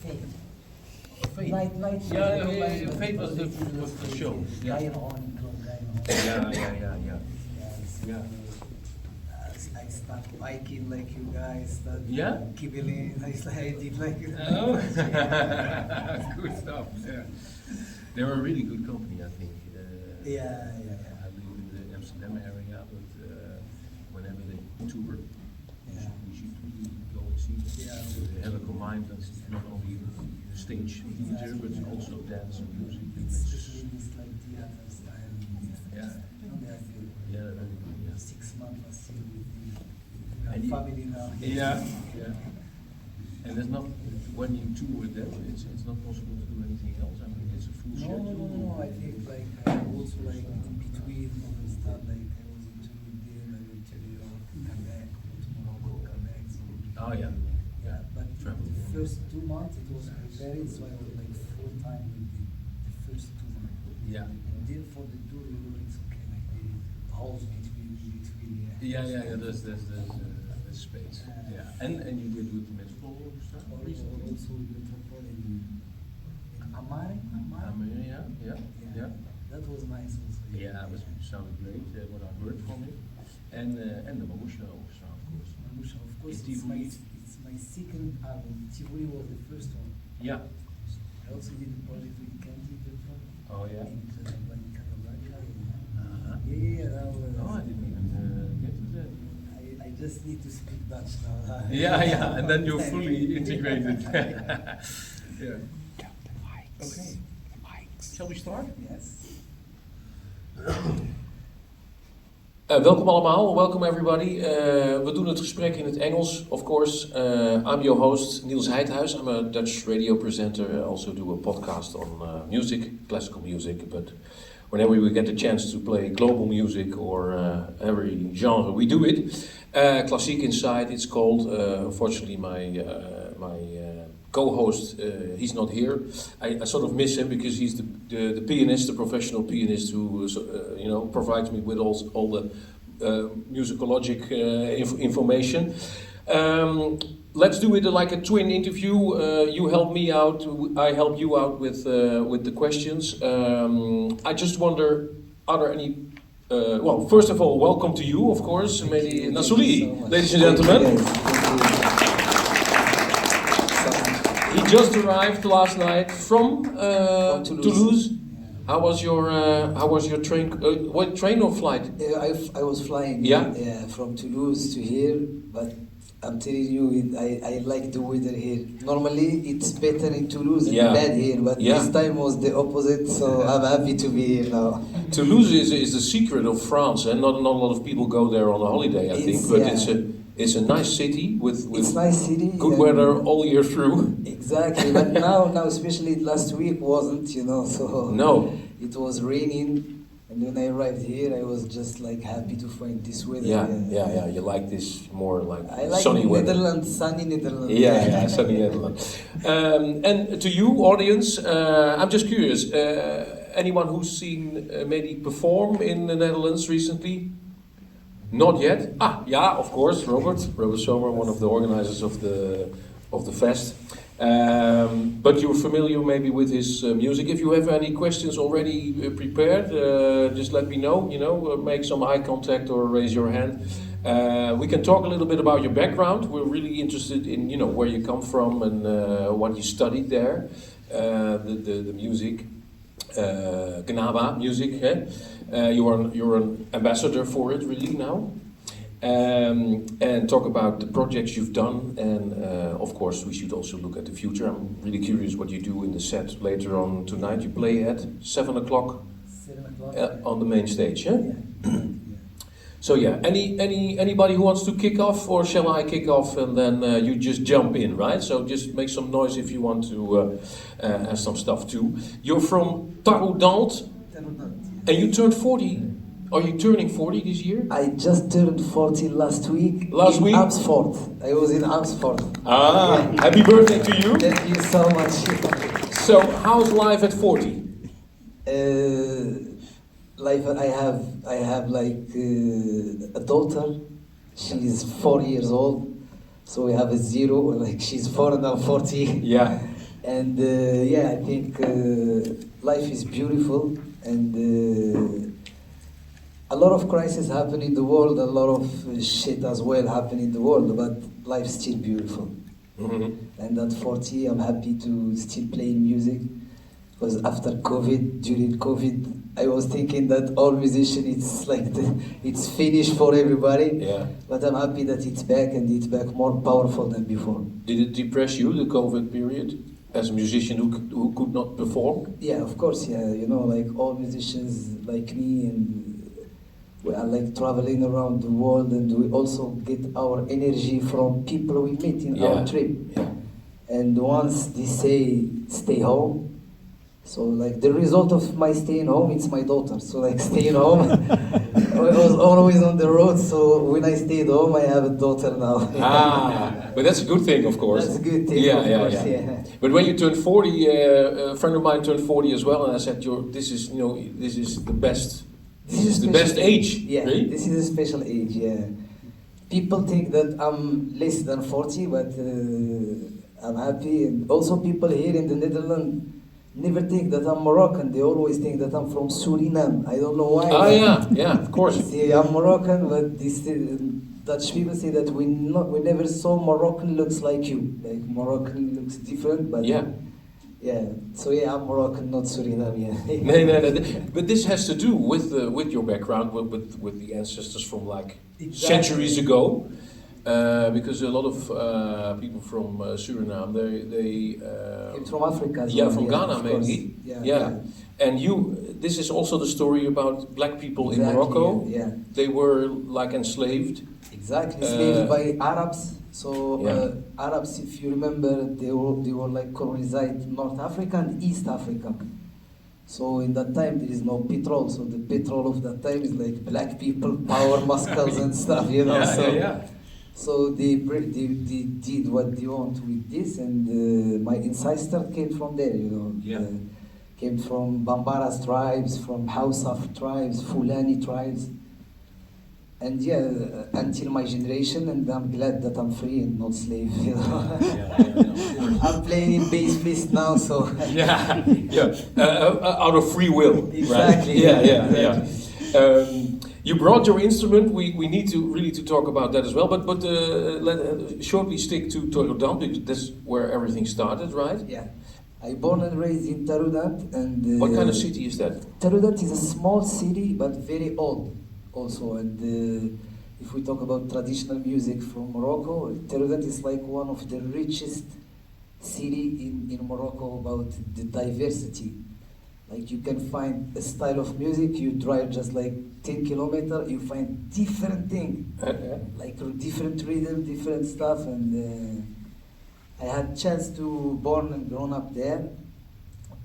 Fate. Fate. Night. Fate was the show. Yeah. Guy on club, guy on. Yeah. I start biking like you guys, start kibbeling, I did like you. Oh, good stuff. Yeah, they were a really good company, I think. Yeah. I live in the Amsterdam area, but whenever they tour, we should really go and see them. Yeah. They have a combined, not only stage theater, but also dance and music. It's like theater style. Yeah. No, they are good. Yeah, they're very good. Yeah. 6 months last year with And the family now. Yeah. And there's not, when you tour with them, it's not possible to do anything else. I mean, it's a full schedule. No. I think like I also like in between understand like I was in tour with them. I went to New York, come back, go to Morocco, come back. So Oh yeah. but Travel. the first 2 months it was preparing, so I was like full time with the first 2 months. Yeah. And then for the tour, it's okay, like the house between. Yeah. There's space. Yeah. And you did with the Metropole Orchestra recently. Also with Metropole in Amare. Yeah. That was nice also. Yeah, it sounded great. What I heard from it, and the Mamusha Orchestra, of course. Mamusha, of course, Is Tivoli- it's my second album. Tivoli was the first one. Yeah. I also did a project with Candy Petra. Oh yeah. In Casablanca. Uh-huh. Yeah, that was. Oh, I didn't even get to that. I just need to speak Dutch now. Yeah, and then you're fully integrated. Yeah. Okay. Shall we start? Yes. Welkom allemaal, welcome everybody. We doen het gesprek in het Engels, of course. I'm your host, Niels Heidhuis. I'm a Dutch radio presenter. I also do a podcast on music, classical music. But whenever we get the chance to play global music or every genre, we do it. Klassiek Inside, it's called. Unfortunately, my co-host, he's not here. I sort of miss him because he's the pianist, the professional pianist who provides me with all the musicologic information. Let's do it like a twin interview. You help me out, I help you out with the questions. I just wonder, are there any... well, first of all, welcome to you, of course, Mehdi Nassouli, ladies and gentlemen. He just arrived last night from Toulouse. How was your train? What train or flight? I was flying from Toulouse to here, but I'm telling you, I like the weather here. Normally it's better in Toulouse and bad here, but this time was the opposite, so I'm happy to be here now. Toulouse is the secret of France, and not a lot of people go there on a holiday, I think, but it's a nice city with nice city, good weather all year through. Exactly, but now especially last week wasn't, so no, it was raining. And when I arrived here, I was just like happy to find this weather. Yeah. You like this more like I like sunny weather. Netherlands, sunny Netherlands. Yeah, sunny Netherlands. And to you, audience, I'm just curious. Anyone who's seen Mehdi perform in the Netherlands recently? Not yet. Of course, Robert Sommer, one of the organizers of the fest. But you're familiar maybe with his music. If you have any questions already prepared, just let me know. Make some eye contact or raise your hand. We can talk a little bit about your background. We're really interested in where you come from and what you studied there. The music, Gnaba music. You're an ambassador for it really now. And talk about the projects you've done, and of course we should also look at the future. I'm really curious what you do in the set later on tonight. You play at 7 o'clock. 7 o'clock on the main stage, yeah? So anybody who wants to kick off, or shall I kick off and then you just jump in, right? So just make some noise if you want to have some stuff too. You're from Taroudant, and you turned 40. Are you turning 40 this year? I just turned 40 last week. Last week? Oxford. I was in Oxford. Happy birthday to you. Thank you so much. So, how's life at 40? Life, I have like a daughter. She's 4 years old. So we have a 0, like she's 4 and I'm 40. Yeah. And yeah, I think life is beautiful, and a lot of crises happen in the world, a lot of shit as well happen in the world, but life's still beautiful. And at 40, I'm happy to still play music, because after COVID, during COVID, I was thinking that all musicians, it's like it's finished for everybody. Yeah. But I'm happy that it's back, and it's back more powerful than before. Did it depress you, the COVID period, as a musician who could not perform? Yeah, of course, yeah. You know, like all musicians like me, and we are like traveling around the world, and we also get our energy from people we meet in our trip. Yeah. And once they say stay home, so like the result of my staying home, it's my daughter. So like staying home, I was always on the road. So when I stayed home, I have a daughter now. But that's a good thing, of course. That's a good thing, of course, yeah. But when you turned 40, a friend of mine turned 40 as well, and I said, this is the best. This is the best age. Yeah, really? This is a special age. Yeah, people think that I'm less than 40, but I'm happy. And also, people here in the Netherlands never think that I'm Moroccan. They always think that I'm from Suriname. I don't know why. Yeah, of course. See, I'm Moroccan, but Dutch people say that we never saw Moroccan looks like you. Like Moroccan looks different, but yeah. Yeah, so yeah, I'm Moroccan, not Suriname. Yeah. No. But this has to do with your background, with the ancestors from like centuries ago, because a lot of people from Suriname, they came from Africa. Yeah, from Ghana mainly. Yeah. And this is also the story about black people in Exactly, Morocco. Yeah. They were like enslaved. Exactly, enslaved by Arabs. So Arabs, if you remember, they were like colonized North Africa and East Africa. So in that time there is no petrol. So the petrol of that time is like black people, power muscles and stuff, you know. So they did what they want with this, and my ancestor came from there, you know. Came from Bambara's tribes, from Hausa tribes, Fulani tribes. And yeah, until my generation, and I'm glad that I'm free and not slave. You know? I'm playing in BassFest now, so out of free will. Exactly. Right? Yeah. You brought your instrument. We need to really talk about that as well. But let shortly stick to Rotterdam, because that's where everything started, right? Yeah. I born and raised in Rotterdam, and what kind of city is that? Rotterdam is a small city, but very old. Also, and if we talk about traditional music from Morocco, Rotterdam is like one of the richest city in Morocco about the diversity. Like you can find a style of music, you drive just like 10 kilometers, you find different thing, like different rhythm, different stuff, and I had chance to born and grown up there.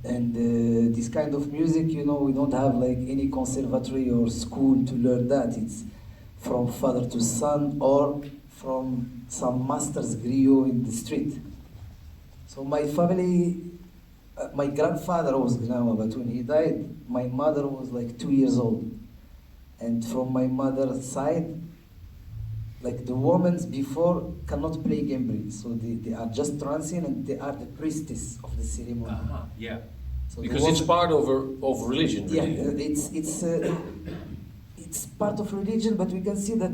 And this kind of music, you know, we don't have like any conservatory or school to learn that. It's from father to son or from some master's griot in the street. So my family, my grandfather was Gnawa, but when he died, my mother was like 2 years old. And from my mother's side, like the women before cannot play gambling, so they are just dancing, and they are the priestess of the ceremony. So because it's part of religion. Really. Yeah, it's part of religion, but we can see that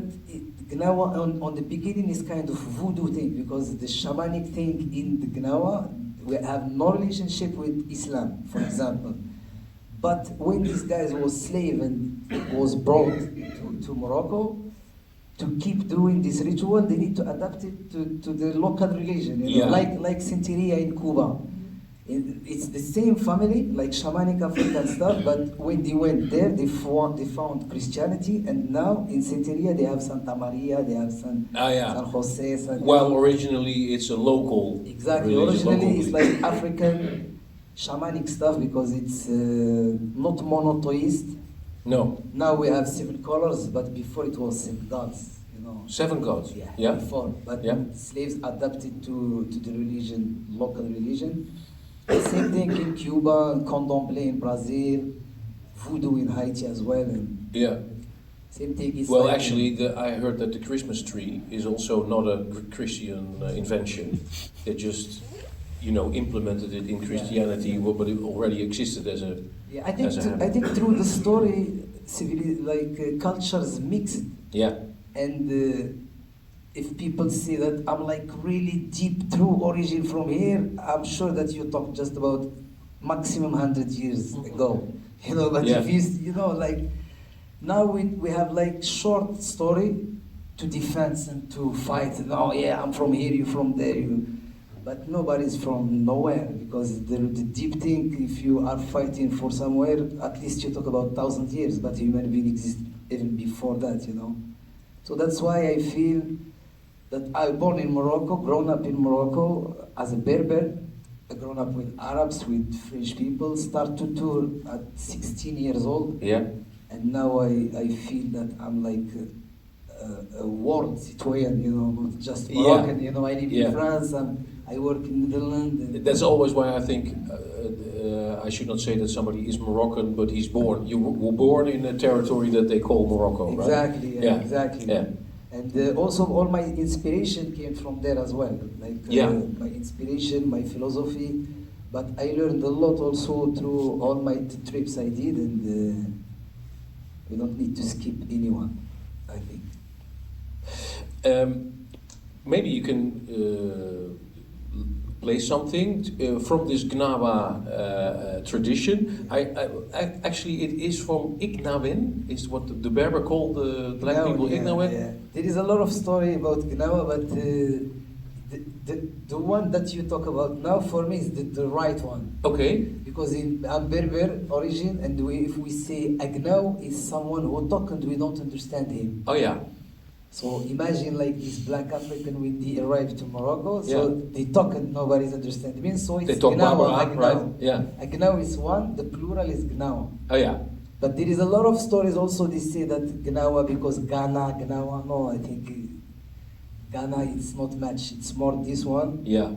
Gnawa on the beginning is kind of voodoo thing, because the shamanic thing in the Gnawa, we have no relationship with Islam, for example. But when these guys was slave and was brought to Morocco, to keep doing this ritual, they need to adapt it to the local religion, you know, like Santeria in Cuba. It's the same family, like shamanic African stuff, but when they went there, they found Christianity, and now in Santeria they have Santa Maria, they have San Jose. Originally it's a local. Exactly, originally it's like African shamanic stuff, because it's not monotheist. No. Now we have 7 colors, but before it was 7 gods, you know. 7 gods? Yeah. Before. But slaves adapted to the religion, local religion. Same thing in Cuba, Candomblé in Brazil, voodoo in Haiti as well. And same thing is. Well, actually, I heard that the Christmas tree is also not a Christian invention. They just you know, implemented it in Christianity, but it already existed as a. Yeah, I think through the story, cultures mixed. Yeah. And if people see that I'm like really deep true origin from here, I'm sure that you talk just about maximum 100 years ago. You know, but if you know, like now we have like short story to defense and to fight. No, yeah, I'm from here, you from there, but nobody's from nowhere, because the deep thing, if you are fighting for somewhere, at least you talk about 1,000 years, but human being exists even before that, you know. So that's why I feel that I was born in Morocco, grown up in Morocco as a Berber, I grown up with Arabs, with French people, start to tour at 16 years old. Yeah. And now I feel that I'm like a world citoyen, you know, not just Moroccan, you know, I live in France, I work in Netherlands. That's always why I think I should not say that somebody is Moroccan, but he's born. You were born in a territory that they call Morocco, exactly, right? Exactly. Yeah. And also all my inspiration came from there as well. Like my inspiration, my philosophy. But I learned a lot also through all my trips I did, and we don't need to skip anyone, I think. Maybe you can play something from this Gnawa tradition. I actually, it is from Ignawen, is what the Berber called the black people, Ignawen. Yeah. There is a lot of story about Gnawa, but the one that you talk about now for me is the right one. Okay. Because I'm Berber origin, and if we say Agnaw is someone who talk and we don't understand him. Oh yeah. So imagine like this black African when they arrive to Morocco, so they talk and nobody's understand me. So it's they talk Agnaw, right? Yeah. Agnaw is one, the plural is Gnaw. Oh yeah. But there is a lot of stories also they say that Gnawa because Ghana, Gnawa. No, I think Ghana is not match. It's more this one. Yeah.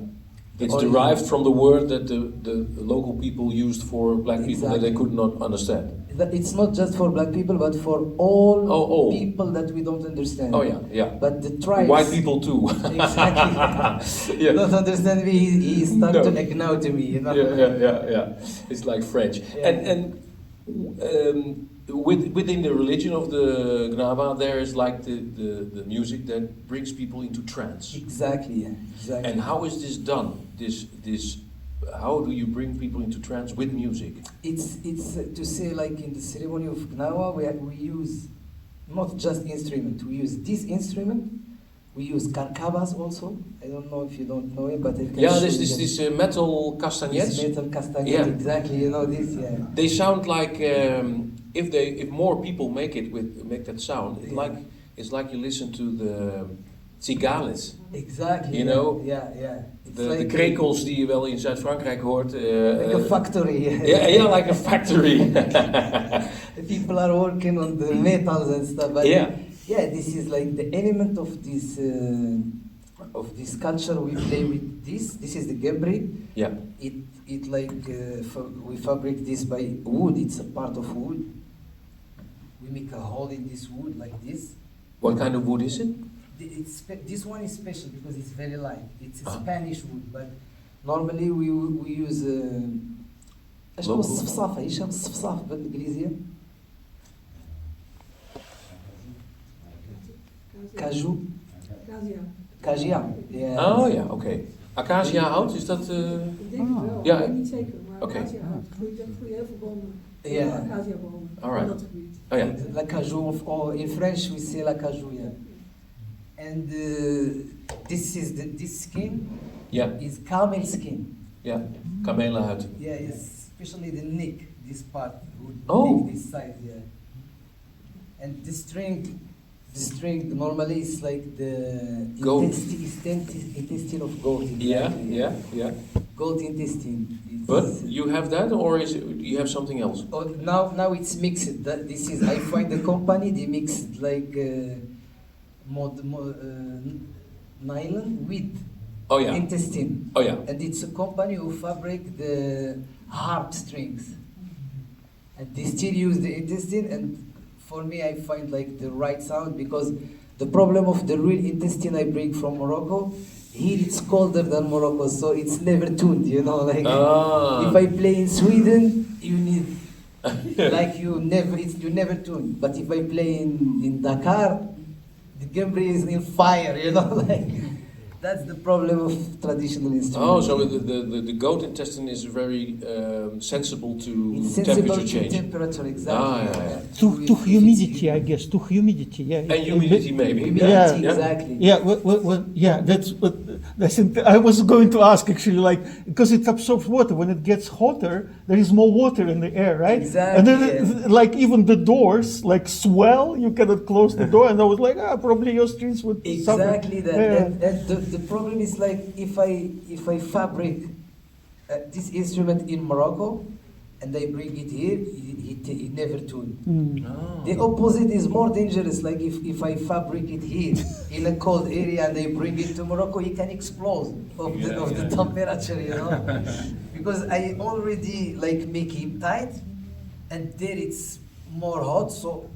It's derived from the word that the local people used for black people that they could not understand. It's not just for black people, but for all people that we don't understand. Oh yeah, yeah. But the tribes, white people too. Exactly. Yeah. Don't understand me. He started to acknowledge to me. You know. Yeah. It's like French. Yeah. And within the religion of the Gnawa, there is like the music that brings people into trance. Exactly. Yeah. Exactly. And how is this done? How do you bring people into trance with music? It's to say like in the ceremony of Gnawa we use not just instrument. We use this instrument. We use karkabas also. I don't know if you don't know it, but I can this metal castanets. This metal castanet, exactly. You know this, yeah. They sound like if more people make that sound, it's like you listen to the cigales. Exactly. You know? Yeah. De krekels die je wel in Zuid-Frankrijk hoort. Like a factory. Yeah, like a factory. People are working on the metals and stuff. But this is like the element of this culture. We play with this. This is the gambri. Yeah. It like we fabric this by wood. It's a part of wood. We make a hole in this wood like this. What kind of wood is it? This one is special because it's very light. It's a Spanish wood, but normally we use ايش هو الصفصافة؟ ايش هو الصفصاف بالإنجليزية؟ Kaju. Kajia. Yeah. Oh ja, oké. Acacia hout, is dat? Ja, niet zeker, maar oké. acacia hout groeit heel veel bomen. Ja. Acacia bomen. Alright. Dat gebied. Oh ja. La cajou, or in French we say la cajou, yeah. And this skin is camel skin. Ja, kamelenhuid. Yeah, especially the neck, this part, this side, yeah. And the string normally is like the intestine of goat. Exactly. Yeah. Goat intestine. But you have that, or you have something else? Oh, now it's mixed. I find the company they mix like nylon with intestine. Oh yeah. And it's a company who fabric the harp strings, and they still use the intestine. And for me, I find like the right sound, because the problem of the real intestine I bring from Morocco here it's colder than Morocco, so it's never tuned, you know, like Ah. if I play in Sweden, you need like you never tune. But if I play in Dakar, the gambri is in fire, you know, like that's the problem of traditional instruments. Oh, so the goat intestine is very sensible to It's sensible temperature to change. temperature, exactly. Ah, yeah. To humidity, I guess. To humidity, yeah. And humidity maybe. Humidity, Yeah. exactly. Yeah, yeah. That's what. I was going to ask actually, like because it absorbs water. When it gets hotter, there is more water in the air, right? Exactly, And then, yeah. like even the doors, like swell. You cannot close the door, and I was like, probably your strings would suffer. Exactly that. Yeah. And the problem is like if I fabric this instrument in Morocco and I bring it here, it never tune. Oh. The opposite is more dangerous. Like if I fabric it here in a cold area and I bring it to Morocco, it can explode of the temperature, you know, because I already like make him tight, and there it's more hot, so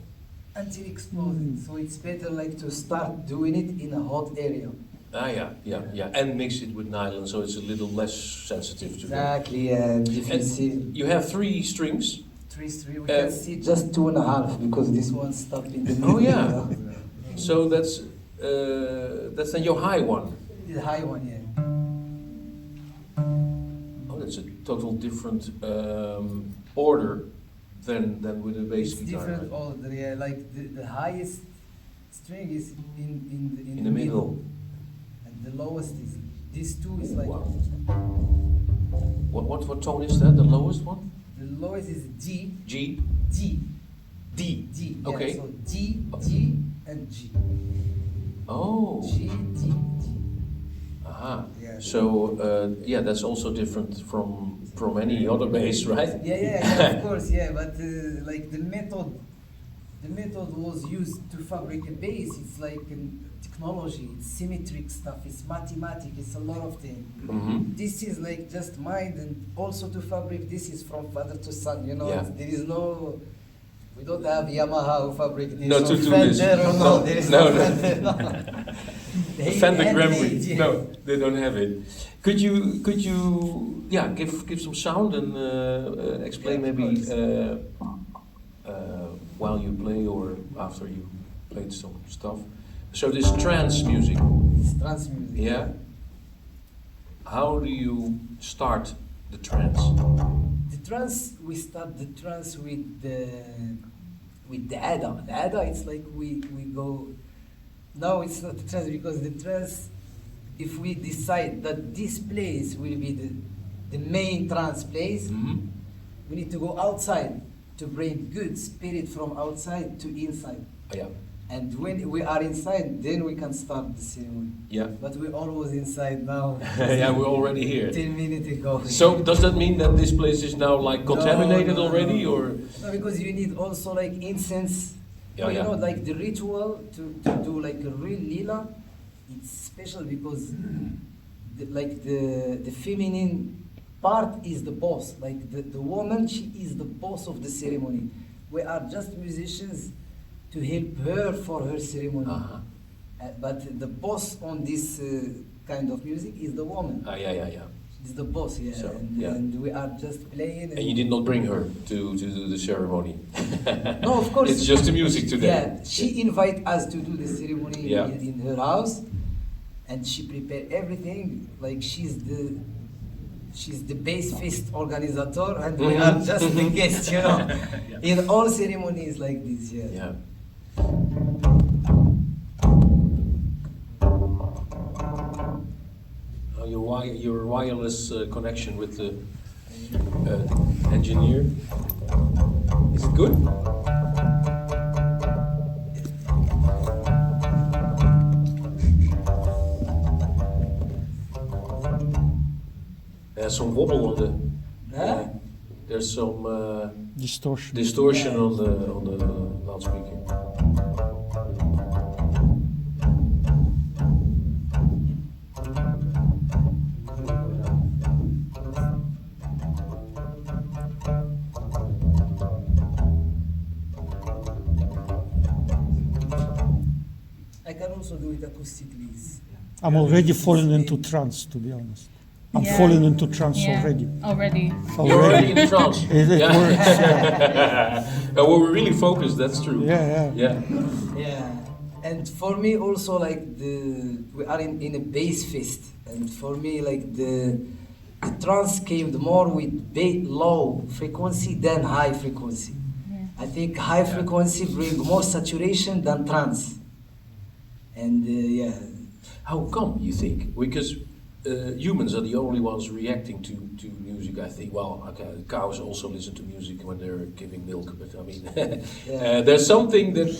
until exploding. So it's better like to start doing it in a hot area. Ah, yeah, and mix it with nylon so it's a little less sensitive to that. Exactly, and if you And see you have 3 strings. we can see just 2.5 because this one stopped in the middle. Oh, yeah. You know? So that's then your high one. The high one, yeah. Oh, that's a total different order than with a bass It's guitar. different order, yeah. Like the highest string is in In the middle. and the lowest is this two is like Wow. What tone is that? The lowest one? the lowest is G, G. G, D. G. Okay. Yeah, so G, G, and G. Oh. G, G, G. Aha. Yeah. So that's also different from any other bass, right? Yeah, of course, yeah. But like the method was used to fabricate a bass. It's like technology, it's symmetric stuff, it's mathematics, it's a lot of things. Mm-hmm. This is like just mind, and also to fabric. This is from father to son. You know, Yeah. there is no. We don't have Yamaha who fabric this. No, or to do Fender, this. or No, there is no, no, no. Fender. No. Fender Handmade, Grammy. yeah. No, they don't have it. Could you give some sound and explain Yeah, of maybe course. while you play or after you played some stuff? So this trance music, It's trance music. yeah. How do you start the trance? The trance, we start the trance with the Ada. The Ada, it's like we go. No, it's not the trance because the trance, if we decide that this place will be the main trance place, Mm-hmm. we need to go outside to bring good spirit from outside to inside. Yeah, And when we are inside, then we can start the ceremony. yeah. But we're always inside now. Yeah, we're already here. 10 minutes ago. So does that mean that this place is now like contaminated No, already, no. or? No, because you need also like incense. Yeah, you yeah. know, like the ritual to do like a real lila, it's special because the feminine part is the boss. Like the woman, she is the boss of the ceremony. We are just musicians to help her for her ceremony. Uh-huh. But the boss on this kind of music is the woman. Yeah. Is the boss, yeah. So, and, yeah. and we are just playing. And you did not bring her to do the ceremony. No, of course. It's just the music today. Yeah, she invite us to do the ceremony Yeah. in her house, and she prepare everything. Like she's the BassFest organizer, and we are just the guests, you know. In all ceremonies like this, yeah. Yeah. Your wireless connection with the engineer, is it good? There's some wobble on the. Huh? There's some Distortion. on the loudspeaker. I can also do it acoustically. I'm already falling into trance, to be honest. I'm Yeah. falling into trance already. Already. You're already in trance. It Yeah. works. Yeah. Well, we're really focused. That's true. Yeah. Yeah, and for me also like we are in a BassFest, and for me like the trance came more with low frequency than high frequency. I think high frequency bring more saturation than trance, and yeah. How come, you think? Because humans are the only ones reacting to music, I think. Well, okay, cows also listen to music when they're giving milk, but I mean, there's something that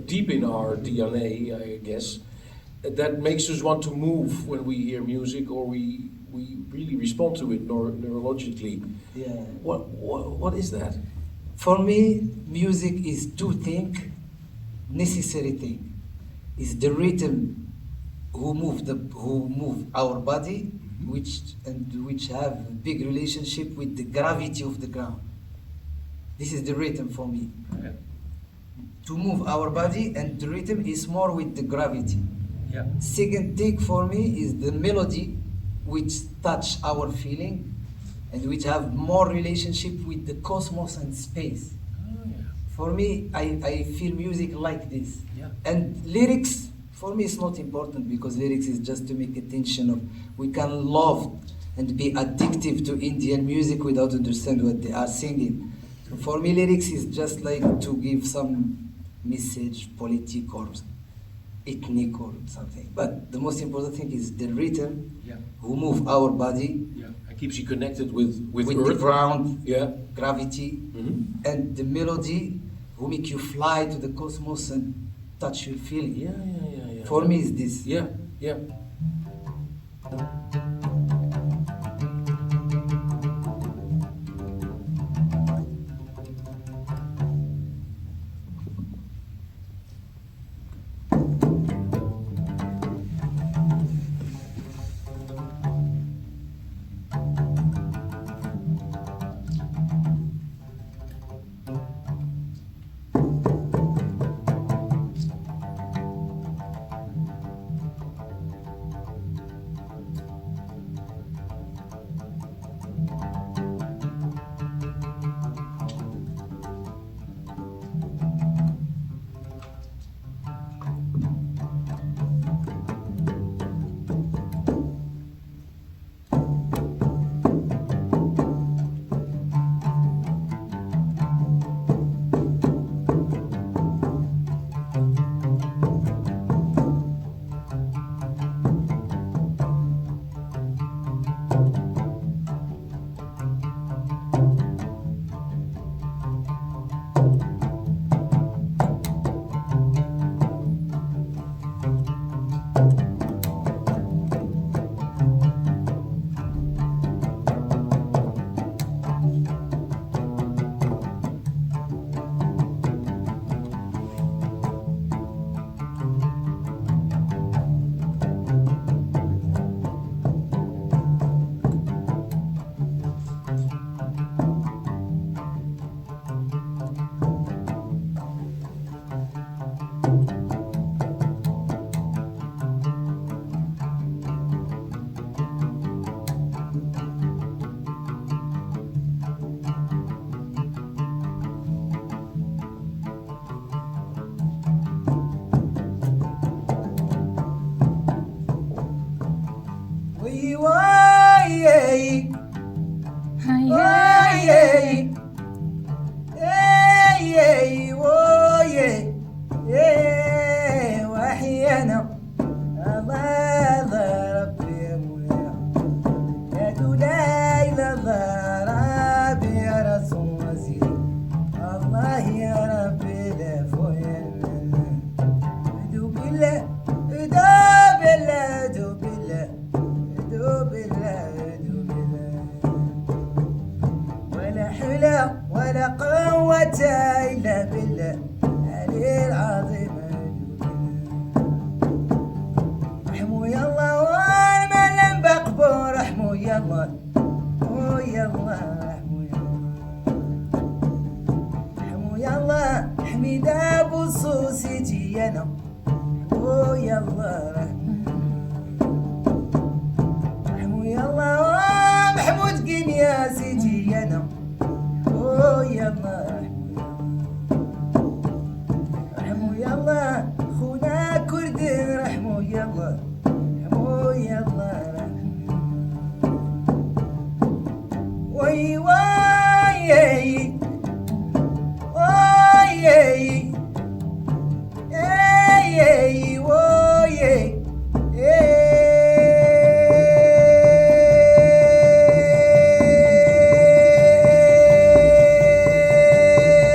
deep in our DNA, I guess, that makes us want to move when we hear music, or we really respond to it neurologically. Yeah. What is that? For me, music is two things, necessary thing. Is the rhythm who move our body, which have a big relationship with the gravity of the ground. This is the rhythm for me. Yeah. To move our body, and the rhythm is more with the gravity. Yeah. Second thing for me is the melody, which touch our feeling, and which have more relationship with the cosmos and space. Oh, yeah. For me, I feel music like this. Yeah. And lyrics, for me, is not important, because lyrics is just to make attention of. We can love and be addictive to Indian music without understand what they are singing. So for me, lyrics is just like to give some message, politic or ethnic or something. But the most important thing is the rhythm, Yeah. who move our body Yeah. It keeps you connected with with Earth. the ground, Yeah. gravity, and the melody who make you fly to the cosmos and touch your feeling. Yeah. For me, is this. Yeah. ولا قوة إلا بالله العلي العظيم. رحموا يلا والملم بقبور، رحموا يلا ويلا رحموا يلا، رحموا يلا حميد أبو الصوص يجي أنا ويلا رحموا Why, why, why, hey, whoa, yeah,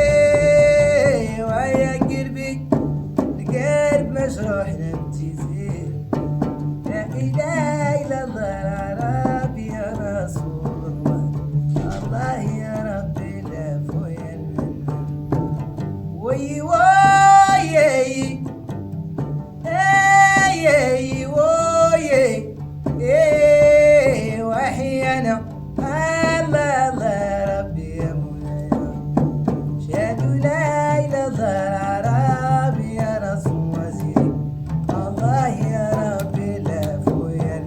hey, why I get big, get مشروح نبتي زين لا إله إلا الله ربي يا رسول الله الله يا ربي لا فويا وي وي اي وي اي وحيانا الله الله ربي يا مولاي شهد لا اله الا الله ربي يا رسول وزيري الله يا ربي لا فويا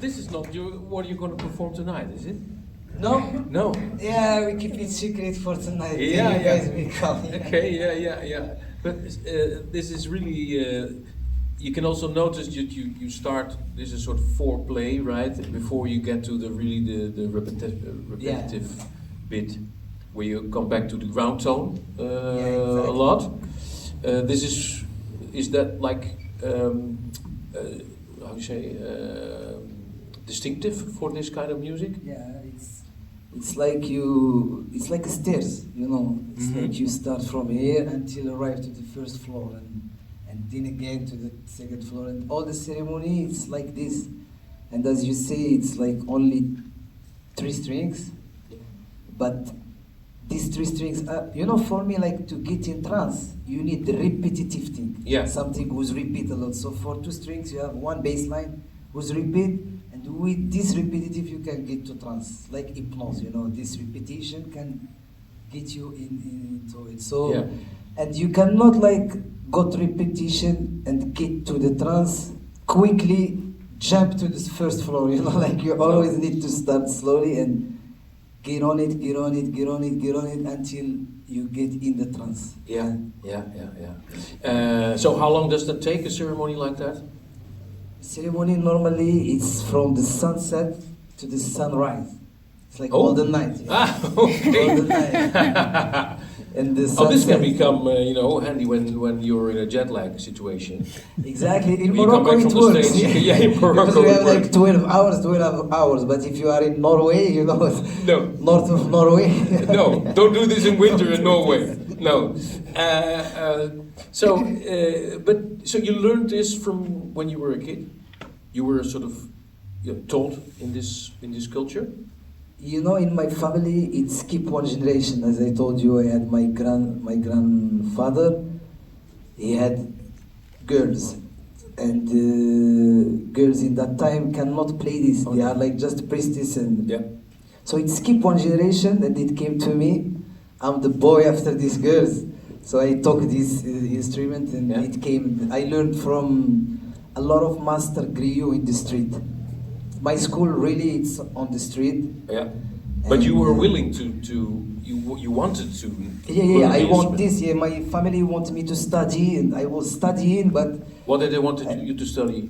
This is not what you're going to perform tonight, is it? No? No. Yeah, we keep it secret for tonight. Yeah, You guys will come. Okay, yeah. But this is really. You can also notice that you start. This is sort of foreplay, right? Before you get to the repetitive bit, where you come back to the ground tone exactly. a lot. This is that like how you say distinctive for this kind of music? Yeah, it's like a stairs, you know. It's Mhm. like you start from here until you arrive to the first floor, and then again to the second floor, and all the ceremony it's like this. And as you say, it's like only 3 strings, but these 3 strings are, you know, for me, like to get in trance, you need the repetitive thing. Yeah. Something who's repeat a lot. So for 2 strings, you have one bass line who's repeat, and with this repetitive, you can get to trance, like hypnosis. You know, this repetition can get you into it. So, Yeah. and you cannot like go to repetition and get to the trance quickly, jump to this first floor. You know, like you always need to start slowly and get on it until you get in the trance. Yeah. So how long does that take, a ceremony like that? Ceremony normally it's from the sunset to the sunrise. It's like Oh. all the night. Ah, okay. All the night. And the Oh, this can sunset- become handy when you're in a jet lag situation. Exactly. In When you come Morocco back it from the works. States, yeah, in Morocco Because we it have like works. 12 hours. But if you are in Norway, you know, No. north of Norway. No, don't do this in winter in Norway. No. So you learned this from when you were a kid. You were sort of taught in this culture. You know, in my family, it skipped one generation. As I told you, I had my grandfather. He had girls, and girls in that time cannot play this. They are like just priestess, and Yeah. so it skipped one generation, and it came to me. I'm the boy after these girls, so I took this instrument, and Yeah. it came. I learned from a lot of master griot in the street. My school really it's on the street. Yeah. But you were And, willing to you wanted to. Yeah, learn I the want instrument. this. Yeah, my family want me to study, and I was studying, but What did they want you to study?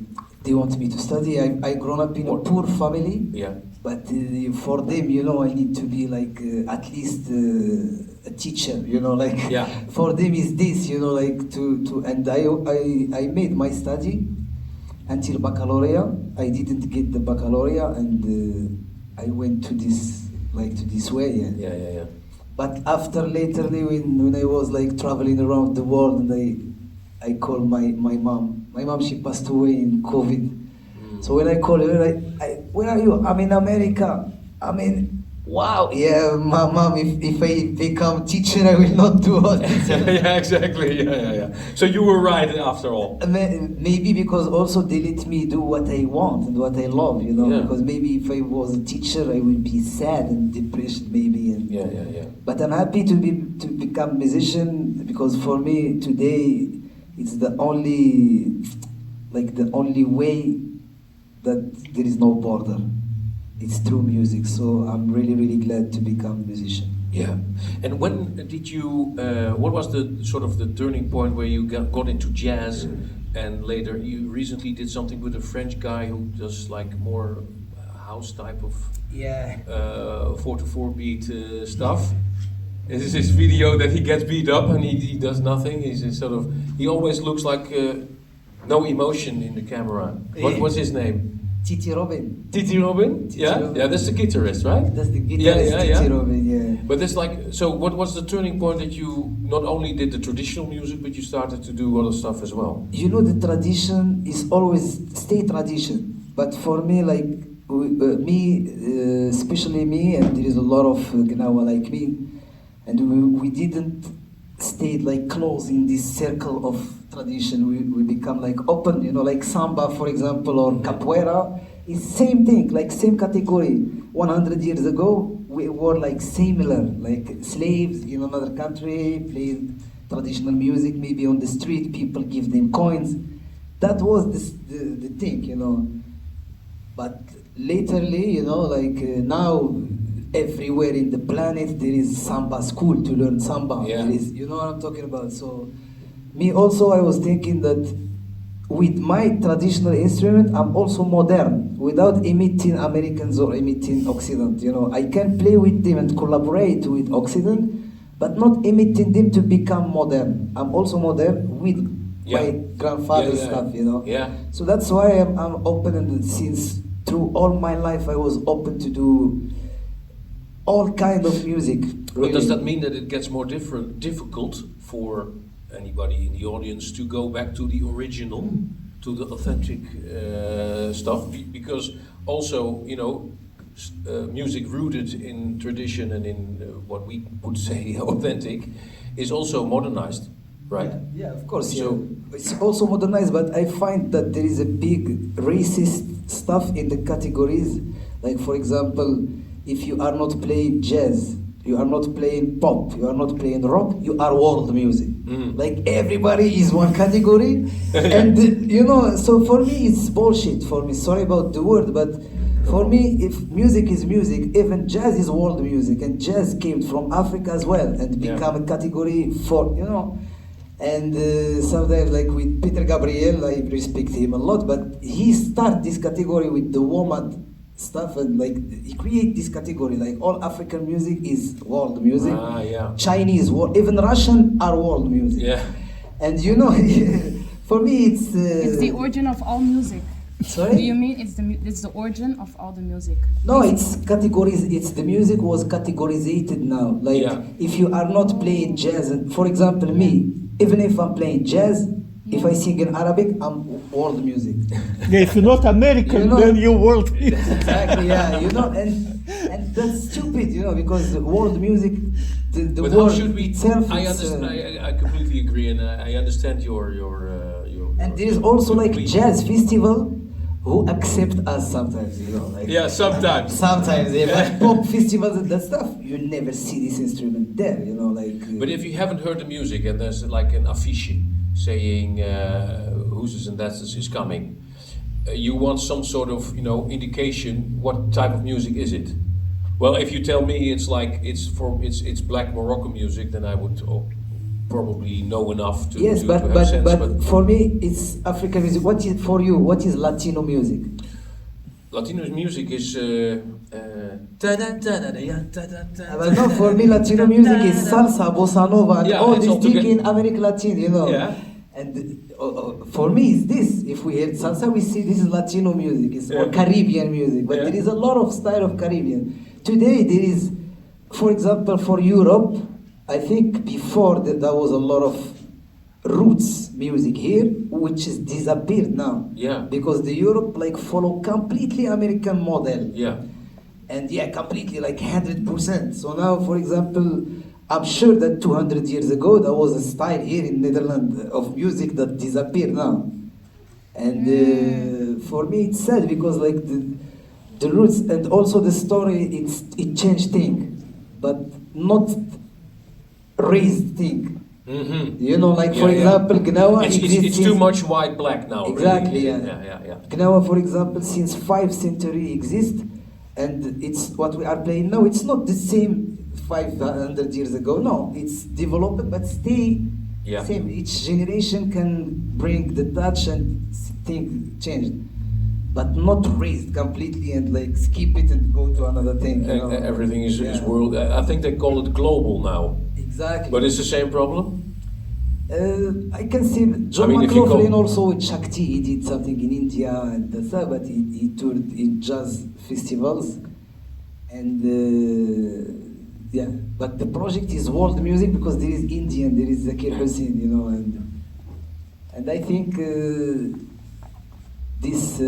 they want me to study. I grown up in a What? poor family, Yeah. but for them, you know, I need to be like at least a teacher. You know, like Yeah. for them is this. You know, like to and I made my study until baccalaureate. I didn't get the baccalaureate, and I went to this way. Yeah. But after laterly when I was like traveling around the world, and I called my mom. My mom, she passed away in COVID. So when I called her, where are you? I'm in America. I mean, wow, yeah, mom, if I become teacher, I will not do all this. Yeah, exactly. Yeah. So you were right after all. Maybe because also they let me do what I want and what I love, you know. Yeah. Because maybe if I was a teacher, I would be sad and depressed, maybe. And Yeah. But I'm happy to become musician, because for me today it's the only way that there is no border. It's through music. So I'm really glad to become a musician. Yeah. And when did you? What was the sort of the turning point where you got into jazz, and later you recently did something with a French guy who does like more house type of 4/4 beat stuff. This is his video that he gets beat up and he does nothing. He always looks like no emotion in the camera. What's his name? Titi Robin. Titi Robin? Robin. Yeah, that's the guitarist, right? That's the guitarist, Titi Robin, yeah. But that's like, so what was the turning point that you not only did the traditional music, but you started to do other stuff as well? You know, the tradition is always stay tradition. But for me, like, especially me, and there is a lot of Gnawa like me, and we didn't stay like close in this circle of tradition. We become like open, you know, like samba, for example, or capoeira. It's same thing, like same category. 100 years ago, we were like similar, like slaves in another country, played traditional music, maybe on the street, people give them coins. That was the thing, you know. But latterly, you know, like now, everywhere in the planet there is samba school to learn samba. Yeah. There is, you know what I'm talking about. So, me also, I was thinking that with my traditional instrument, I'm also modern, without imitating Americans or imitating Occident. You know, I can play with them and collaborate with Occident, but not imitating them to become modern. I'm also modern with my grandfather's stuff. You know. Yeah. So that's why I'm open, and since through all my life I was open to do all kind of music. But Really. does that mean that it gets more difficult for anybody in the audience to go back to the original, to the authentic stuff? Because also, you know, music rooted in tradition and in what we would say authentic is also modernized, right? Yeah, of course. So it's also modernized, but I find that there is a big racist stuff in the categories. Like, for example, if you are not playing jazz, you are not playing pop, you are not playing rock, you are world music. Like, everybody is one category. And, you know, so for me it's bullshit for me. Sorry about the word, but for me, if music is music, even jazz is world music. And jazz came from Africa as well and become a category for, you know. And sometimes, like with Peter Gabriel, I respect him a lot, but he started this category with the woman stuff, and like he create this category, like all African music is world music. Chinese, even Russian are world music. Yeah. And you know, for me it's the origin of all music. Sorry? Do you mean it's the origin of all the music? No, it's categories. It's the music was categorized now. Like if you are not playing jazz, and for example me, even if I'm playing jazz, if I sing in Arabic, I'm world music. Yeah, if you're not American, You know, then you're world music. Exactly, yeah, you know, and that's stupid, you know, because world music, the but word how should we? itself. I understand. I completely agree, and I understand your. And there is also like jazz festival who accept us sometimes, you know, like sometimes. sometimes, yeah, but pop festivals and that stuff, you never see this instrument there, you know, like. But if you haven't heard the music and there's like an affiche saying who's and that's is coming, you want some sort of, you know, indication what type of music is it? Well, if you tell me it's like it's black Moroccan music, then I would probably know enough to Yes, to but have sense. but for me it's African music. What is for you? What is Latino music? Latino music is. But no, for me Latino music is salsa, bossa nova, and all it's this all thing together. in American Latin, you know. Yeah. And for me, it's this. If we hear salsa, we see this is Latino music, it's or Caribbean music. But there is a lot of style of Caribbean. Today there is, for example, for Europe, I think before that there was a lot of roots music here, which is disappeared now. Yeah. Because the Europe like follow completely American model. Yeah. And yeah, completely like 100%. So now, for example, I'm sure that 200 years ago there was a style here in Netherlands of music that disappeared now. And for me it's sad because like the roots and also the story, it changed thing, but not raised thing. Mm-hmm. You know, like for example, Gnawa It's too much white black now. Exactly, really. yeah. Gnawa, for example, since 5th century exists, and it's what we are playing now. It's not the same 500 years ago. No, it's developed, but stay Yeah. same. Each generation can bring the touch and thing changed, but not raised completely and like skip it and go to another thing. You know? Everything is Yeah. world. I think they call it global now. Exactly. But it's the same problem. I can see John I mean, if you McLaughlin go- also with Shakti. He did something in India and that's that, but he toured in jazz festivals, and yeah. But the project is world music because there is Indian, there is Zakir Hussain, you know, and I think this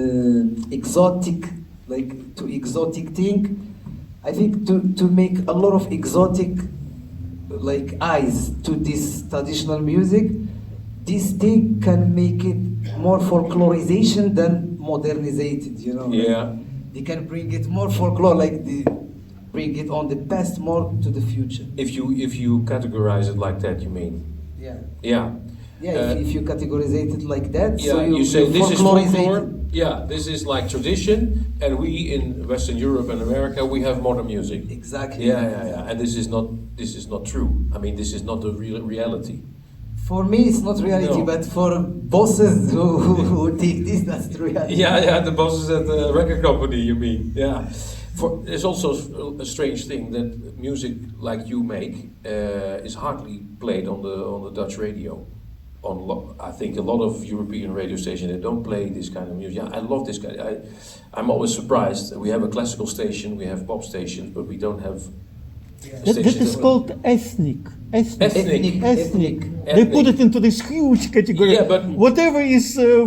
exotic, like to exotic thing, I think to make a lot of exotic like eyes to this traditional music, this thing can make it more folklorization than modernizated, you know. Yeah. They can bring it more folklore, like the bring it on the past more to the future. If you categorize it like that, you mean? Yeah. Yeah. Yeah, Uh, if you categorize it like that, Yeah, so you say this is folklorize folklore. it. Yeah, this is like tradition, and we in Western Europe and America we have modern music. Exactly. Yeah. And this is not true. I mean, this is not the real reality. For me, it's not reality, No. but for bosses who take this, that's the reality. Yeah, the bosses at the record company, you mean? Yeah. There's also a strange thing that music like you make is hardly played on the Dutch radio. I think a lot of European radio stations, they don't play this kind of music. Yeah, I love this kind. I'm always surprised. We have a classical station, we have pop stations, but we don't have That stations is that- called ethnic. Ethnic. Ethnic. They put it into this huge category. Yeah, but- whatever is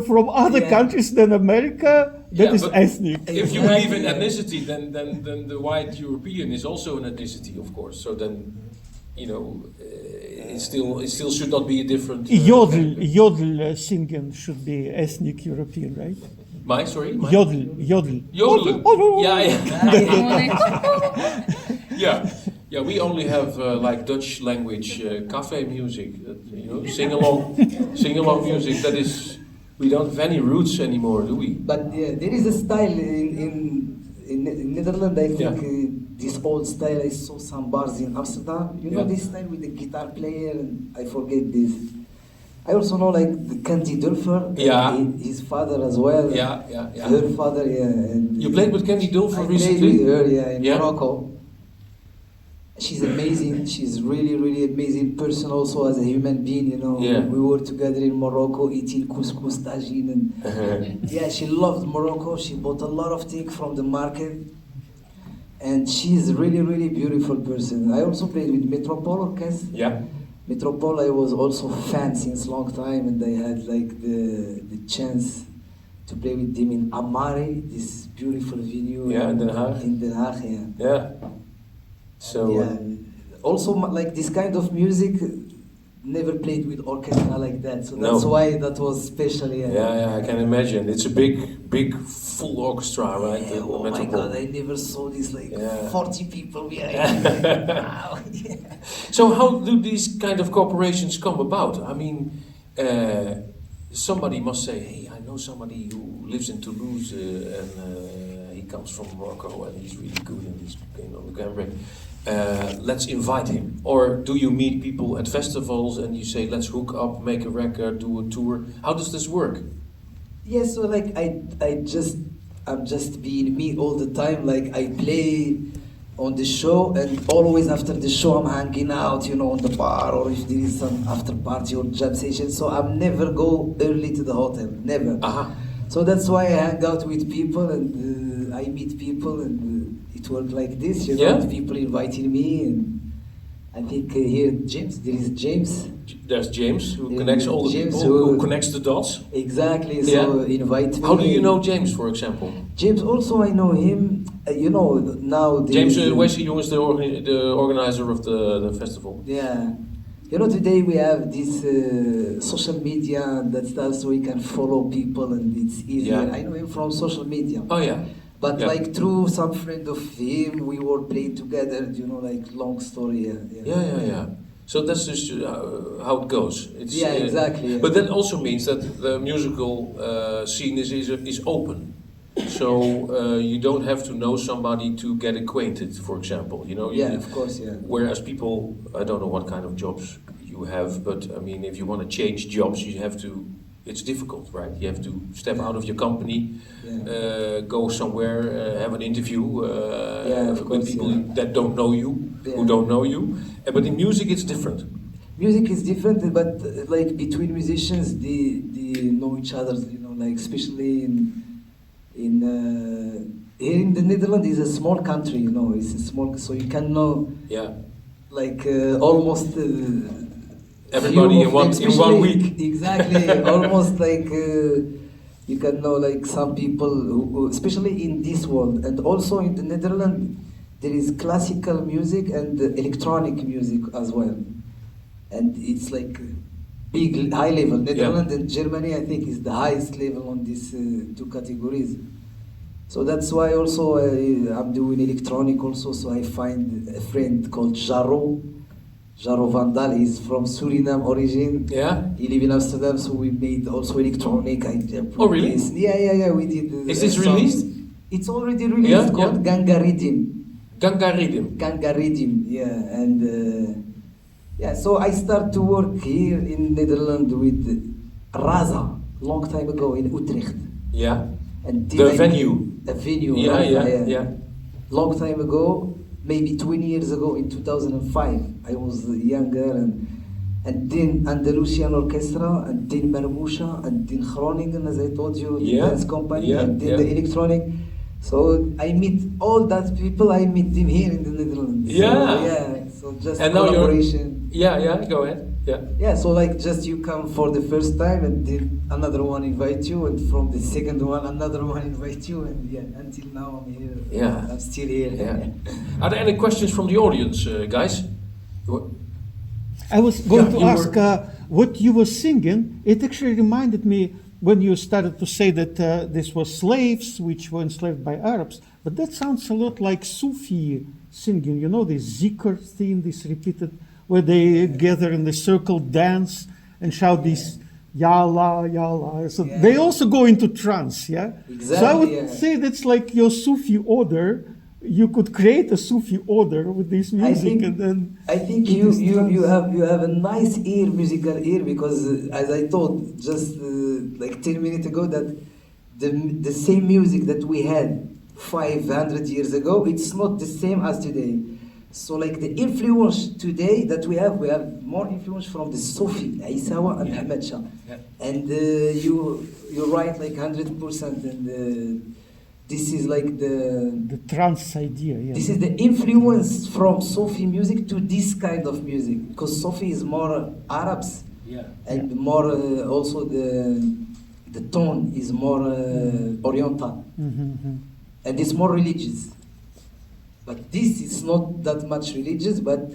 from other Yeah. countries than America, that Yeah, is but ethnic. If you Exactly, believe in yeah. ethnicity, then the white European is also an ethnicity, of course. So then, you know, it still should not be a different. Yodel singing should be ethnic European, right? Sorry. Yodel. Yodel. Yeah. Yeah. We only have like Dutch language cafe music, you know, sing along music. That is, we don't have any roots anymore, do we? But yeah, there is a style in Netherlands. I think Yeah. this old style. I saw some bars in Amsterdam. You know Yeah. this style with the guitar player, and I forget this. I also know like the Candy Dulfer. Yeah. His father as well. Yeah. Her father, yeah. And You played with Candy Dulfer I recently? played with her, yeah, in Yeah. Morocco. She's amazing. She's really, really amazing person also as a human being, you know. Yeah. We were together in Morocco eating couscous, tagine, and yeah, she loved Morocco. She bought a lot of things from the market. And she's really, really beautiful person. I also played with Metropole Orchestra. Yeah. Metropole, I was also fan since long time, and I had like the chance to play with them in Amare, this beautiful venue. Yeah, in Den Haag. In Den Haag, yeah. Yeah. So. Yeah. Also, like this kind of music, never played with orchestra like that. So that's No. why that was special. Yeah. Yeah, I can imagine. It's a big, full orchestra, right? Yeah, The oh my Metropole. God, I never saw this, like Yeah. 40 people behind me. Wow, yeah. So how do these kind of corporations come about? I mean, somebody must say, hey, I know somebody who lives in Toulouse and he comes from Morocco and he's really good and he's playing on the gambri. Let's invite him. Or do you meet people at festivals and you say, let's hook up, make a record, do a tour? How does this work? Yeah, so like I'm just being me all the time. Like I play on the show, and always after the show I'm hanging out, you know, on the bar, or if there is some after party or jam session. So I'm never go early to the hotel, never. Aha. So that's why I hang out with people, and I meet people, and it works like this, you know. Yeah. People inviting me, and I think here there is James. There's James who Yeah, connects all the James people, who who- connects the dots. Exactly. So invite me. How do you know James, for example? James also, I know him. You know now. James Wesley is the organizer of the festival. Yeah. You know, today we have this social media that stuff, so we can follow people, and it's easier. Yeah. I know him from social media. Oh yeah. But Yeah. like through some friend of him, we were playing together. You know, like long story. Yeah. So that's just how it goes. It's, Yeah, exactly, yeah. But that also means that the musical scene is open. So you don't have to know somebody to get acquainted, for example. You know. Yeah, of course, yeah. Whereas people, I don't know what kind of jobs you have, but I mean, if you want to change jobs, you have to. It's difficult, right? You have to step out of your company, go somewhere, have an interview with people that don't know you, who don't know you. But in music, it's different. Music is different, but like between musicians, they know each other. You know, like especially in here in the Netherlands is a small country. You know, it's a small, so you can know. Yeah. Like almost. Everybody in one week. Exactly, almost like you can know like some people, who, especially in this world, and also in the Netherlands, there is classical music and electronic music as well, and it's like big high level. Netherlands and Germany, I think, is the highest level on these two categories. So that's why also I'm doing electronic also. So I find a friend called Jaro Vandal. He's from Suriname origin. Yeah. He live in Amsterdam, so we made also electronic. Oh really? Yeah. We did. Is this released? It's already released. It's called Ganga Rhythm. Ganga Rhythm. Ganga Rhythm. Yeah, and So I start to work here in Netherlands with Raza long time ago in Utrecht. Yeah. And the venue. A venue. Yeah. Long time ago. Maybe 20 years ago, in 2005, I was younger, and then Andalusian Orchestra, and then Marmoucha, and then Groningen, as I told you, the dance company, and then the electronic. So I meet all that people. I meet them here in the Netherlands. Yeah. So just and collaboration. Yeah. Go ahead. Yeah. So like just you come for the first time, and then another one invite you, and from the second one another one invite you, and until now I'm here. Yeah. I'm still here. Yeah. Are there any questions from the audience, guys? I was going to ask what you were singing. It actually reminded me when you started to say that this was slaves which were enslaved by Arabs, but that sounds a lot like Sufi singing. You know, this zikr theme, this repeated, where they gather in the circle, dance, and shout this Ya Allah, Ya Allah. So they also go into trance, yeah? Exactly. So I would say that's like your Sufi order. You could create a Sufi order with this music, and then I think you have a nice musical ear, because as I told just like 10 minutes ago, that the same music that we had 500 years ago, it's not the same as today. So like the influence today that we have more influence from the Sufi, Isawa and Ahmed Shah. And you're right, like 100%. And this is like the trance idea. Yeah. This is the influence from Sufi music to this kind of music, because Sufi is more Arabs, and more also the tone is more Oriental, and it's more religious. But this is not that much religious, but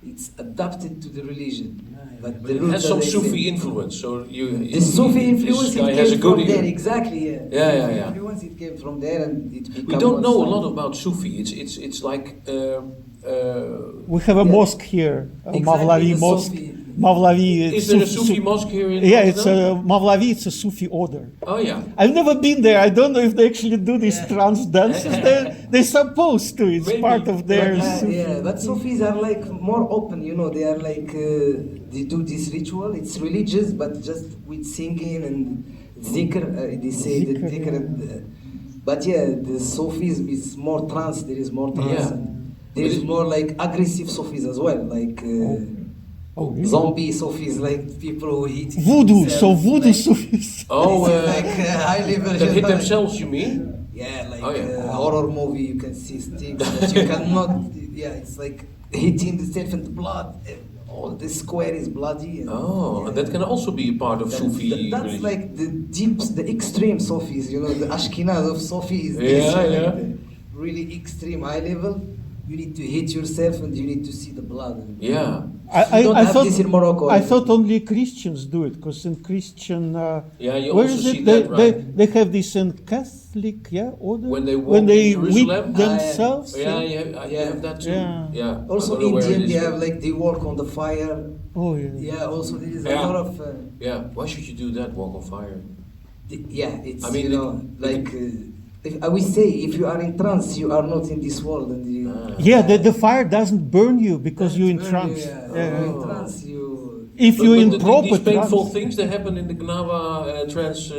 it's adapted to the religion. But it has some Sufi influence, so the Sufi influence it came a good from there, ear. exactly. Yeah. Influence it came from there, and it became. We don't know a lot about Sufi. It's like. We have a mosque here, Mavlavi mosque. Mavlavi. Is there a Sufi mosque here in Yeah, Rotterdam? it's a Mavlavi. It's a Sufi order. Oh yeah. I've never been there. I don't know if they actually do these trance dances. They're supposed to. It's Maybe. part of their. But Sufis are like more open. You know, they are like they do this ritual. It's religious, but just with singing and zikr. They say the zikr. But the Sufis is more trance. There is more trance. And there is more like aggressive Sufis as well, like. Really? Zombie Sufis, like people who eat voodoo, themselves, so voodoo like, Sufis. Oh, like high level. that hit themselves, you mean? Yeah, like Oh, horror movie, you can see things that you cannot. Yeah, it's like hitting themselves and the blood. All the square is bloody. And, and that can also be a part of Sufi. That's religion. like the deep, the extreme Sufis. You know, the Ashkenaz of Sufi is Yeah. really extreme high level. You need to hit yourself and you need to see the blood. Yeah. I thought this in Morocco. I thought only Christians do it, because in Christian, you where also is see it? that, right? They have this in Catholic, order. When they walk in Jerusalem? whip themselves. You have that too. Yeah. Also I don't know where Indian, it is, they but- have like they walk on the fire. Oh yeah. Yeah, also there is a Yeah. lot of. Yeah. Why should you do that? Walk on fire. It's I mean, like If, I will say, if you are in trance, you are not in this world. And you, Yeah, the fire doesn't burn you because you're in burn trance. you, yeah. Yeah. You're in trance, you. If you're in proper these painful trance. things that happen in the Gnawa trance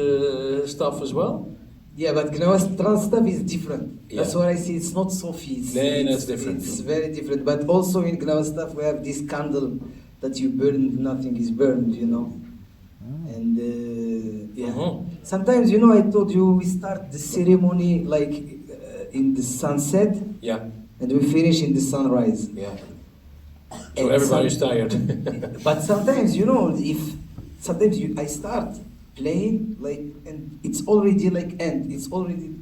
stuff as well? Yeah, but Gnawa's trance stuff is different. That's Yeah. why I say it's not Sofi. That's different. It's very different. But also in Gnawa stuff, we have this candle that you burn, nothing is burned, you know. And yeah. Sometimes, you know, I told you we start the ceremony like in the sunset, Yeah, and we finish in the sunrise. yeah. So And everybody's some- tired. But sometimes, you know, I start playing like, and it's already like end. It's already,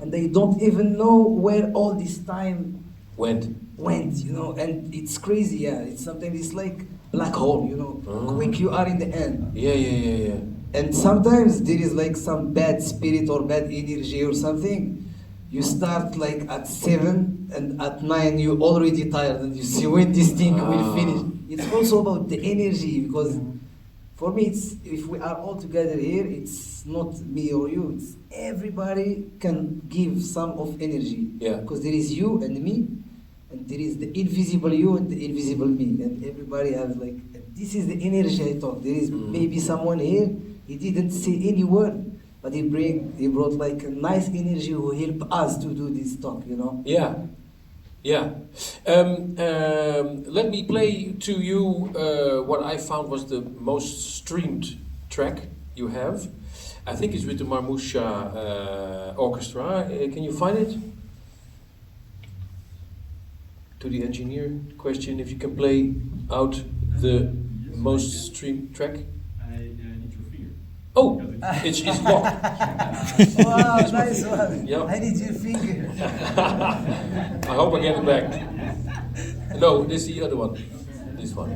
and they don't even know where all this time Went. went. You know, and it's crazy. Yeah, sometimes it's like black hole. You know, Oh. quick you are in the end. Yeah. And sometimes there is like some bad spirit or bad energy or something. You start like at 7 and at 9 you're already tired and you see when this thing will finish. It's also about the energy because for me it's if we are all together here, it's not me or you. It's everybody can give some of energy. Yeah. Because there is you and me, and there is the invisible you and the invisible me, and everybody has like this is the energy I talk. There is maybe someone here. He didn't say any word, but he brought like a nice energy who help us to do this talk, you know. Yeah. Let me play to you what I found was the most streamed track you have. I think it's with the Marmousha Orchestra. Can you find it? To the engineer, question if you can play out the most streamed track. I need your finger. Oh, it's locked. Wow, nice one. Yeah. I need your finger. I hope I get it back. No, this is the other one. This one.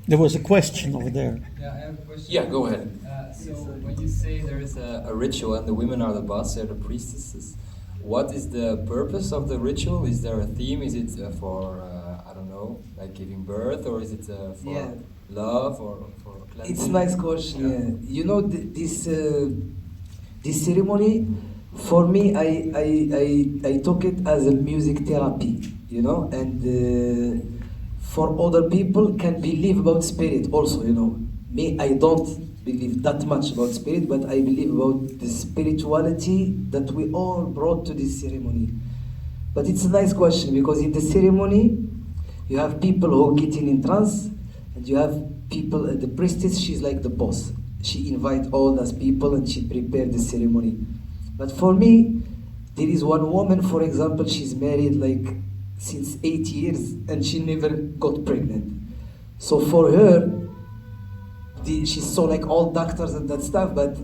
There was a question over there. Yeah, I have a question. Yeah, go ahead. So when you say there is a ritual and the women are the boss, they're the priestesses, what is the purpose of the ritual? Is there a theme? Is it for, I don't know, like giving birth, or is it for Yeah. love or for cleansing? It's a nice question. Yeah. You know this ceremony, for me, I took it as a music therapy. You know, and for other people can believe about spirit also. You know, me I don't believe that much about spirit, but I believe about the spirituality that we all brought to this ceremony. But it's a nice question because in the ceremony you have people who get in trance, and you have people. The priestess, she's like the boss. She invite all those people and she prepare the ceremony. But for me, there is one woman, for example, she's married like since 8 years and she never got pregnant. So for her, she saw like all doctors and that stuff, but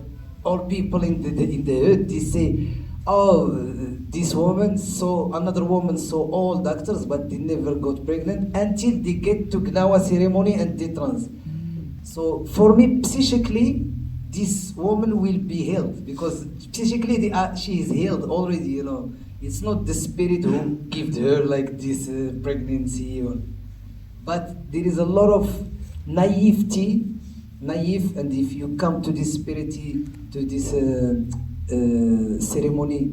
all people in the hood, they say, oh, this woman saw, another woman saw all doctors, but they never got pregnant until they get to Gnawa ceremony and they trans. So for me, psychically, this woman will be healed because psychically she is healed already, you know. It's not the spirit who gave her like this pregnancy, but there is a lot of naive, and if you come to this spirit, to this ceremony,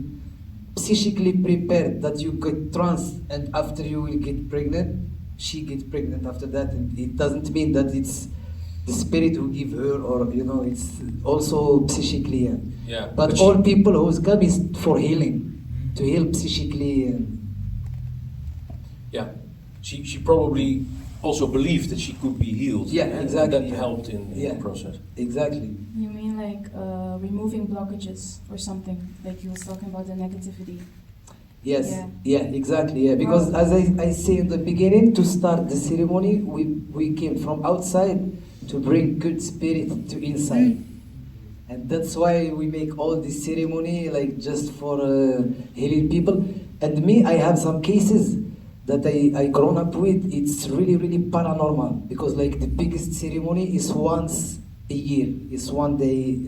psychically prepared that you get trans and after you will get pregnant, she gets pregnant after that, and it doesn't mean that it's the spirit who give her, or you know, it's also psychically. Yeah. But all people who come is for healing, to heal psychically. Yeah, she probably also believed that she could be healed. Yeah, and exactly. that helped in Yeah. the process. Exactly. You mean like removing blockages or something? Like you was talking about the negativity. Yes, Yeah. yeah, exactly, yeah. Because as I say in the beginning, to start the ceremony, we came from outside to bring good spirit to inside. And that's why we make all this ceremony, like just for healing people. And me, I have some cases that I grown up with. It's really, really paranormal, because like the biggest ceremony is once a year. It's one day,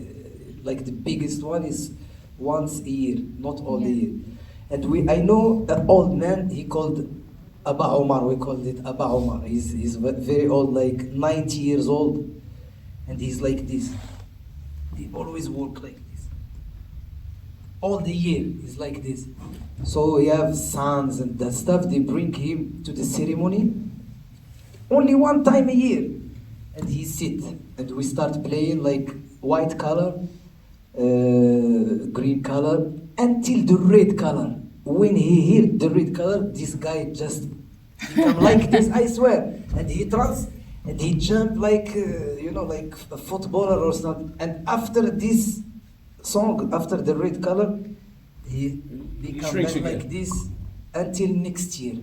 like the biggest one is once a year, not all the Yeah. year. And I know an old man, he called Abba Omar, we called it Abba Omar. He's very old, like 90 years old, and he's like this. He always walk like this. All the year he's like this. So we have sons and that stuff. They bring him to the ceremony only one time a year, and he sit and we start playing like white color, green color, until the red color. When he hear the red color, this guy just become like this, I swear. And he trans and he jump like like a footballer or something. And after this song, after the red color, he become shrinks back again. like this until next year.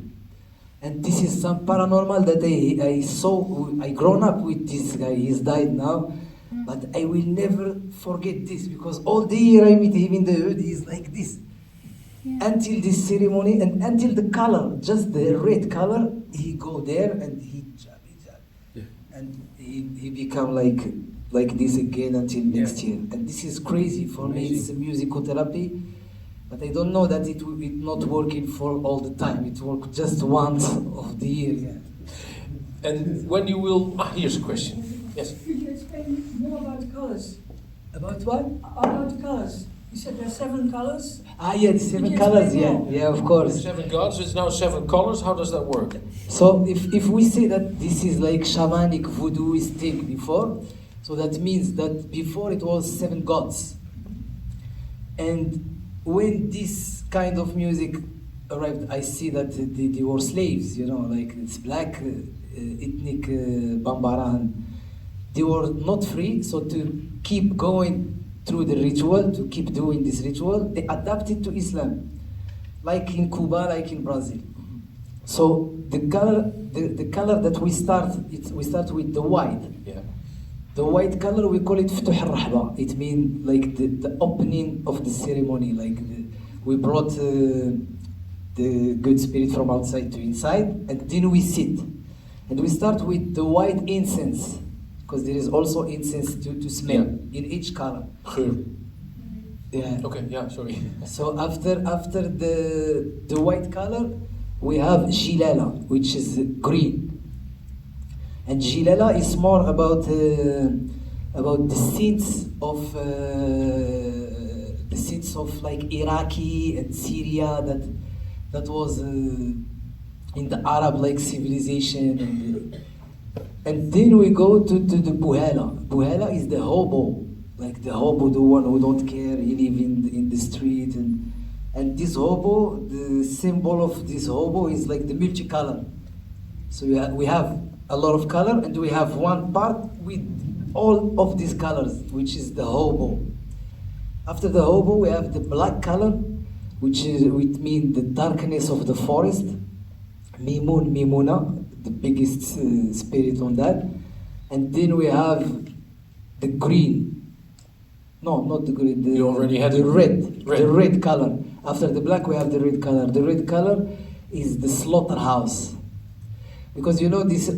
And this is some paranormal that I saw. I grown up with this guy. He's died now, but I will never forget this because all the year I meet him in the hood. He's like this. Until this ceremony and until the color, just the red color, he go there and he jab, Yeah. and he become like this again until next year. And this is crazy for me. It's a musical therapy, but I don't know that it will be not working for all the time. It works just once of the year. Yeah. And when you will... here's a question. Yes. Could you explain more about the colors? About what? About the colors. You said there are 7 colors. Yeah, the 7 colors. Yeah, of course. 7 gods, it's now 7 colors. How does that work? So if we say that this is like shamanic voodooist thing before, so that means that before it was 7 gods. And when this kind of music arrived, I see that they were slaves, like it's black, ethnic Bambaran. They were not free, so to keep going through the ritual, to keep doing this ritual, they adapted to Islam, like in Cuba, like in Brazil. So the color that we start with the white. Yeah. The white color we call it Futuh al-Rahba. It means like the opening of the ceremony. Like we brought the good spirit from outside to inside, and then we sit, and we start with the white incense. Because there is also incense to smell in each color. Geur. Yeah. Okay, yeah, sorry. So after the white color, we have Jilala, which is green. And Jilala is more about the scenes of like Iraqi and Syria that was in the Arab like civilization. And then we go to the Buhala. Buhala is the hobo, like the hobo, the one who don't care, he live in the street. And this hobo, the symbol of this hobo is like the multicolor. So we have a lot of color, and we have one part with all of these colors, which is the hobo. After the hobo, we have the black color, which means the darkness of the forest. Mimun, Mimuna, the biggest spirit on that. And then we have the green. No, not the green. You already had the red. The red color. After the black, we have the red color. The red color is the slaughterhouse. Because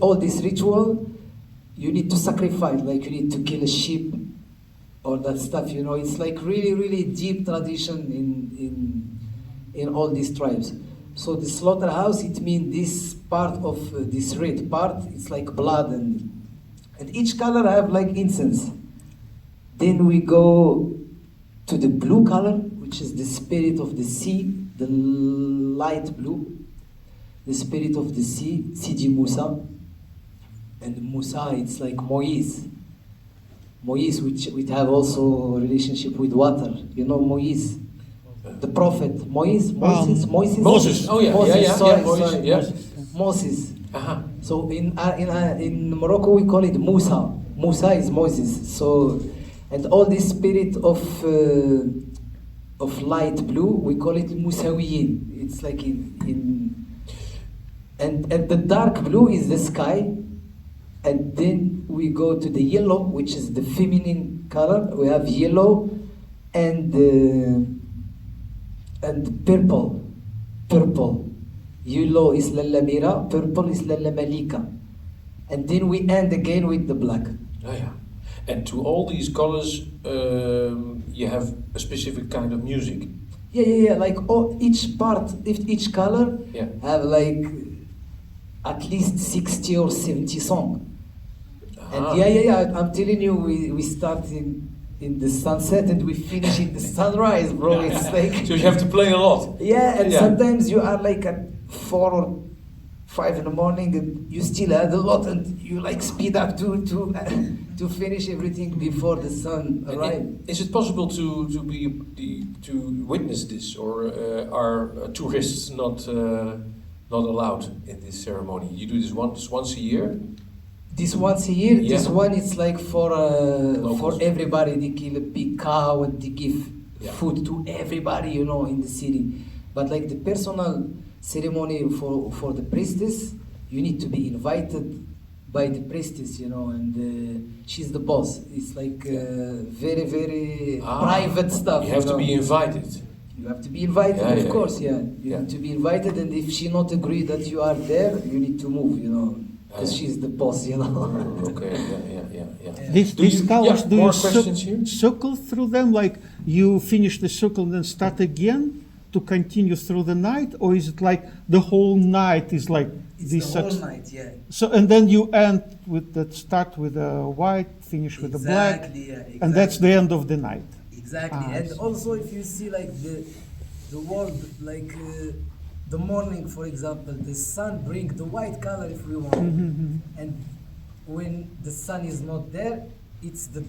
all this ritual, you need to sacrifice. Like you need to kill a sheep, or that stuff. It's like really, really deep tradition in all these tribes. So the slaughterhouse, it means this part of this red part, it's like blood, and each color have like incense. Then we go to the blue color, which is the spirit of the sea, the light blue, the spirit of the sea, Sidi Musa. And Musa, it's like Moïse, which have also relationship with water. Moïse. The prophet Moses. Oh yeah, Moses, sorry. Moses. Uh-huh. So in Morocco we call it Musa. Musa is Moses. So, and all this spirit of light blue, we call it Musawiyin. It's like and the dark blue is the sky, and then we go to the yellow, which is the feminine color. We have yellow and purple. Yellow is Lallamira, purple is Lallamalika. And then we end again with the black. Oh yeah. And to all these colors, you have a specific kind of music. Yeah. Like each part, each color have like at least 60 or 70 songs. And yeah, I'm telling you, we start in the sunset and we finish in the sunrise, bro. It's like... So you have to play a lot. Yeah, and sometimes you are like at 4 or 5 in the morning and you still had a lot and you like speed up to finish everything before the sun arrives. Is it possible to witness this, or are tourists not allowed in this ceremony? You do this once a year? This once a year, Yeah. this one it's like for everybody. They kill a big cow and they give food to everybody, you know, in the city. But like the personal ceremony for the priestess, you need to be invited by the priestess, you know, and she's the boss. It's like very, very private stuff. You have to be invited. You have to be invited, of course, yeah. You have to be invited, and if she not agree that you are there, you need to move, you know, because she's the boss, you know. Okay, yeah. These colors, do more you questions here? circle through them, like you finish the circle and then start again to continue through the night, or is it like the whole night is like It's this? the whole night, yeah. So and then you end with that, start with the white, finish with the black, Exactly. and that's the end of the night. Exactly, I and see. also if you see like the world, like the morning, for example, the sun bring the white color if we want, and when the sun is not there, it's the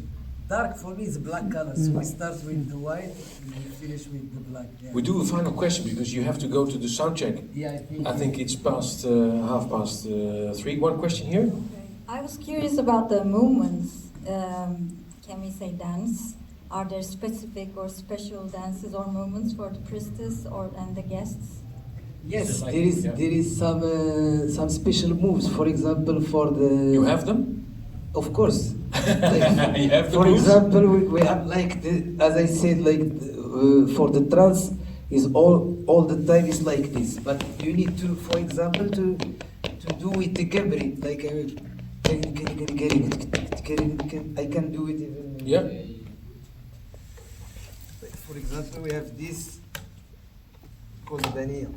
dark. For me, it's black color. So we start with the white and we finish with the black. Yeah. We do a final question because you have to go to the sound check. Yeah, I think it's past 3:30. One question here. I was curious about the movements. Can we say dance? Are there specific or special dances or movements for the priestess and the guests? Yes, there is some special moves. For example, for the You have them? Of course. You have the For moves? example, we have like as I said, like for the trance is all the time is like this. But you need to, for example, to do it the gambling, like I can do it even. Yeah. For example, we have this called Daniel.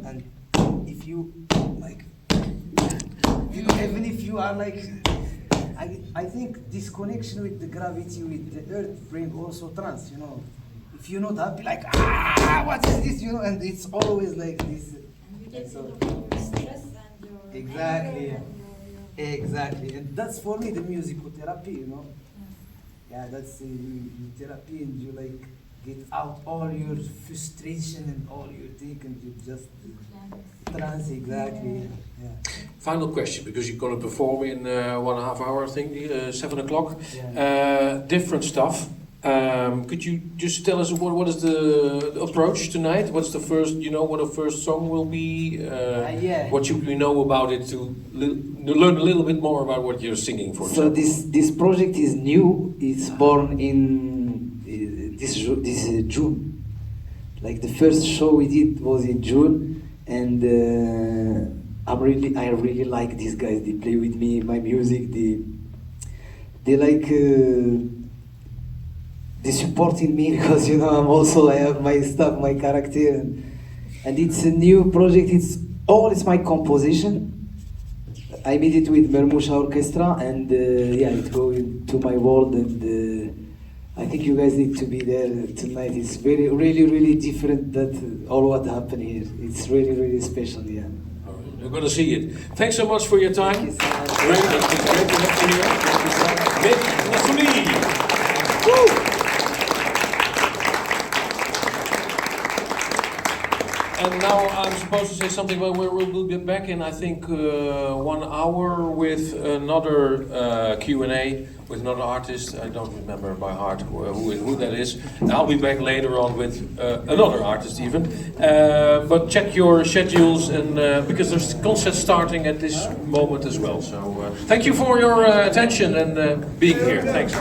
And if you like, you know, even if you are like, I think this connection with the gravity, with the earth, bring also trance, you know. If you're not happy, like, what is this, you know, and it's always like this. And you get So- stress and your Exactly, anger Exactly, and that's for me the musical therapy, you know. Yeah, that's you therapy, and you like get out all your frustration and all your thing, and you just trance. Exactly. Yeah. Final question, because you're going to perform in 1.5 hours, I think, 7 o'clock. Yeah. Different stuff. Could you just tell us what is the approach tonight? What's the first, what the first song will be? Yeah. What should we know about it to learn a little bit more about what you're singing for? So this project is new. It's born in this June. Like the first show we did was in June, and I really like these guys. They play with me, my music. They like. They supporting me because I have my stuff, my character, and it's a new project. It's my composition. I made it with Mermusha Orchestra, and it goes into my world, and I think you guys need to be there tonight. It's very, really, really different than all what happened here. It's really, really special, yeah. All right, we're going to see it. Thanks so much for your time. Thank you so much. Great, it's been great to have you here. Mehdi, Nassouli. Woo! And now I'm supposed to say something, but we'll be back in, I think, 1 hour with another Q&A with another artist. I don't remember by heart who that is. I'll be back later on with another artist even. But check your schedules, and because there's concerts starting at this moment as well. So thank you for your attention and being here. Thanks.